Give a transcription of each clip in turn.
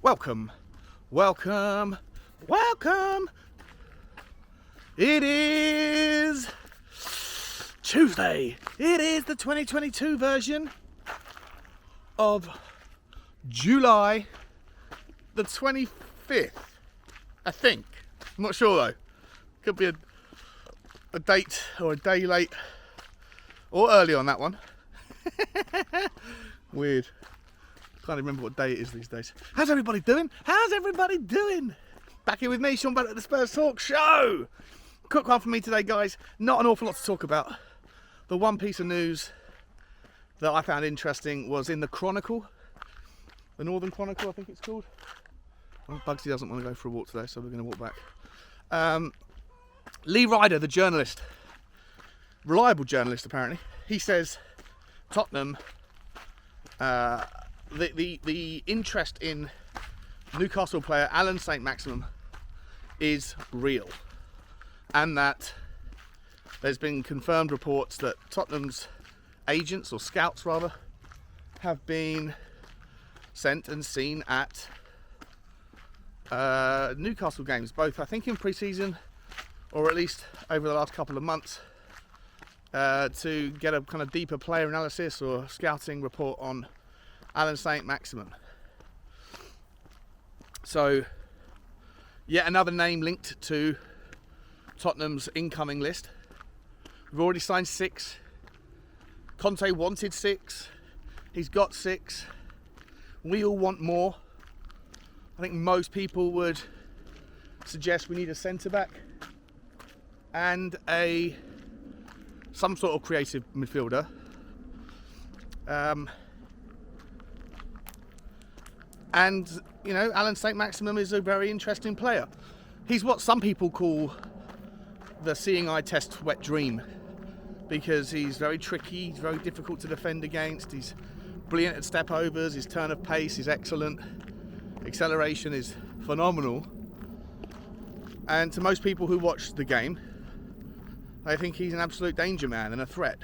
Welcome, welcome, welcome. It is Tuesday. It is the 2022 version of July the 25th, I think. I'm not sure though. Could be a date or a day late or early on that one. Weird. Can't even remember what day it is these days. How's everybody doing? How's everybody doing? Back here with me, Sean, back at the Spurs Talk Show. Quick one for me today, guys. Not an awful lot to talk about. The one piece of news that I found interesting was in the Chronicle. The Northern Chronicle, I think it's called. Well, Bugsy doesn't want to go for a walk today, so we're going to walk back. Lee Ryder, the journalist, reliable journalist apparently, he says Tottenham, the interest in Newcastle player Allan Maximin is real, and that there's been confirmed reports that Tottenham's agents, or scouts rather, have been sent and seen at Newcastle games, both I think in pre-season or at least over the last couple of months, to get a kind of deeper player analysis or scouting report on Allan Maximin. So, yet another name linked to Tottenham's incoming list. We've already signed 6. Conte wanted 6. He's got 6. We all want more. I think most people would suggest we need a centre-back and some sort of creative midfielder. And, you know, Allan Maximin is a very interesting player. He's what some people call the seeing eye test wet dream, because he's very tricky, he's very difficult to defend against, he's brilliant at step overs, his turn of pace is excellent, acceleration is phenomenal. And to most people who watch the game, they think he's an absolute danger man and a threat.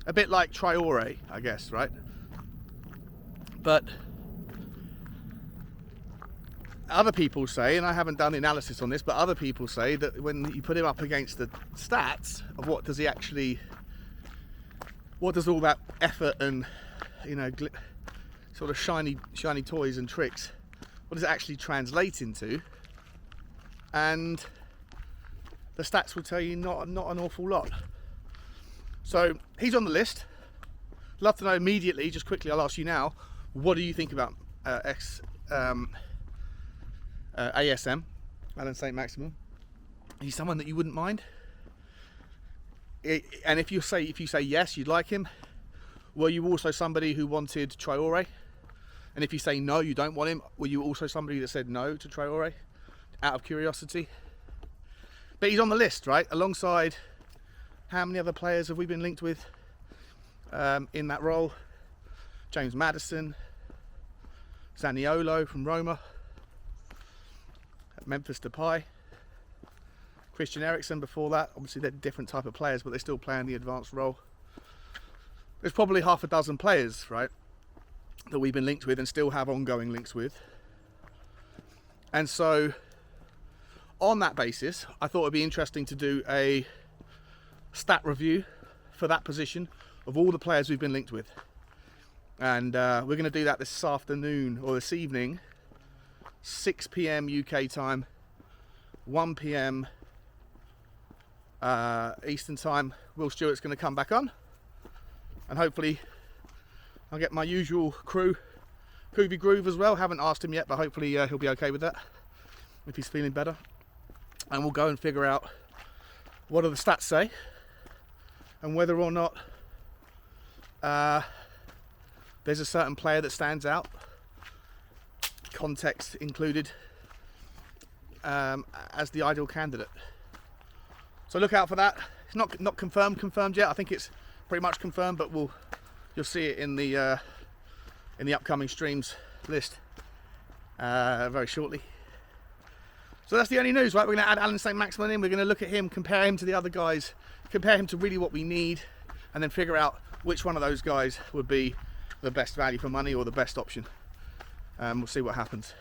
A bit like Traore, I guess, right? But other people say, and I haven't done analysis on this, but other people say that when you put him up against the stats of what does all that effort and, you know, sort of shiny toys and tricks, what does it actually translate into? And the stats will tell you not an awful lot. So he's on the list. Love to know immediately, just quickly, I'll ask you now, what do you think about ASM, Allan Maximin? He's someone that you wouldn't mind? And if you say yes, you'd like him, were you also somebody who wanted Traore? And if you say no, you don't want him, were you also somebody that said no to Traore out of curiosity? But he's on the list, right? Alongside, how many other players have we been linked with in that role? James Maddison, Zaniolo from Roma, Memphis Depay, Christian Eriksen before that. Obviously they're different type of players, but they still play in the advanced role. There's probably half a dozen players, right, that we've been linked with and still have ongoing links with. And so on that basis, I thought it'd be interesting to do a stat review for that position of all the players we've been linked with. And we're going to do that this afternoon or this evening, 6 p.m. UK time, 1 p.m. Eastern time. Will Stewart's going to come back on, and hopefully I'll get my usual crew, Groovy Groove as well. Haven't asked him yet, but hopefully he'll be okay with that if he's feeling better. And we'll go and figure out what do the stats say and whether or not there's a certain player that stands out, context included, as the ideal candidate. So look out for that. It's not confirmed yet. I think it's pretty much confirmed, but you'll see it in the upcoming streams list very shortly. So that's the only news, right? We're going to add Allan Maximin in. We're going to look at him, compare him to the other guys, compare him to really what we need, and then figure out which one of those guys would be the best value for money or the best option. We'll see what happens.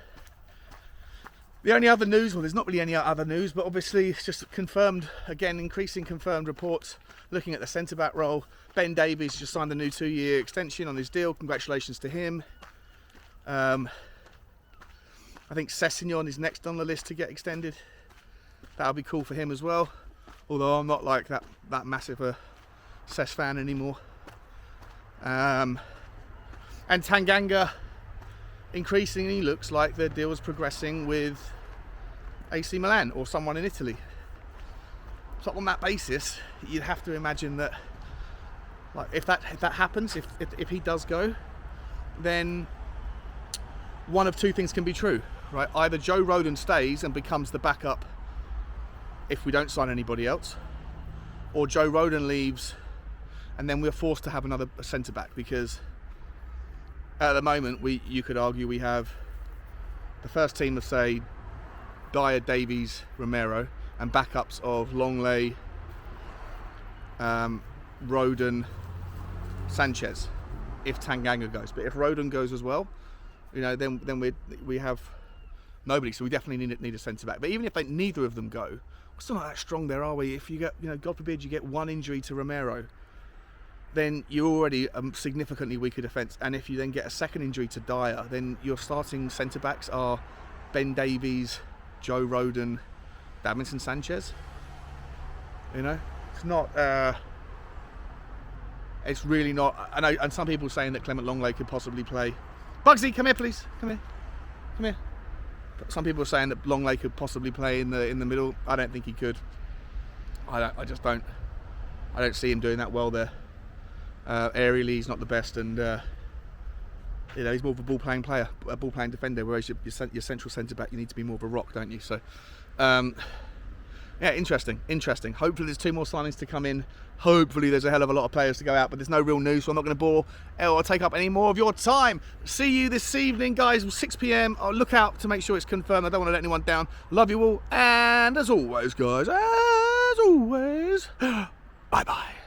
The only other news, well, there's not really any other news, but obviously it's just confirmed, again, increasing confirmed reports looking at the centre-back role. Ben Davies just signed a new 2-year extension on his deal. Congratulations to him. I think Sessegnon is next on the list to get extended. That'll be cool for him as well. Although I'm not like that massive a Sess fan anymore. And Tanganga, increasingly looks like the deal is progressing with AC Milan or someone in Italy. So on that basis, you'd have to imagine that, like, if that happens, if he does go, then one of two things can be true, right? Either Joe Rodon stays and becomes the backup if we don't sign anybody else, or Joe Rodon leaves and then we're forced to have another centre back, because at the moment you could argue we have the first team of, say, Dyer, Davies, Romero, and backups of Longley, Rodon, Sanchez, if Tanganga goes. But if Rodon goes as well, you know, then we have nobody. So we definitely need a centre back. But even if neither of them go, we're still not that strong there, are we? If you get, you know, God forbid you get one injury to Romero, then you're already a significantly weaker defence. And if you then get a second injury to Dyer, then your starting centre backs are Ben Davies, Joe Rodon, Davinson Sanchez. You know, it's not. It's really not. I know, and some people are saying that Clement Longley could possibly play. Bugsy, come here, please. Come here. But some people are saying that Longley could possibly play in the middle. I don't think he could. I just don't. I don't see him doing that well there. Aerially, he's not the best, and you know, he's more of a ball-playing player, a ball-playing defender. Whereas your central centre back, you need to be more of a rock, don't you? So, yeah, interesting. Hopefully, there's 2 more signings to come in. Hopefully, there's a hell of a lot of players to go out, but there's no real news, so I'm not going to bore or take up any more of your time. See you this evening, guys, 6 p.m. I'll look out to make sure it's confirmed. I don't want to let anyone down. Love you all, and as always, guys, bye bye.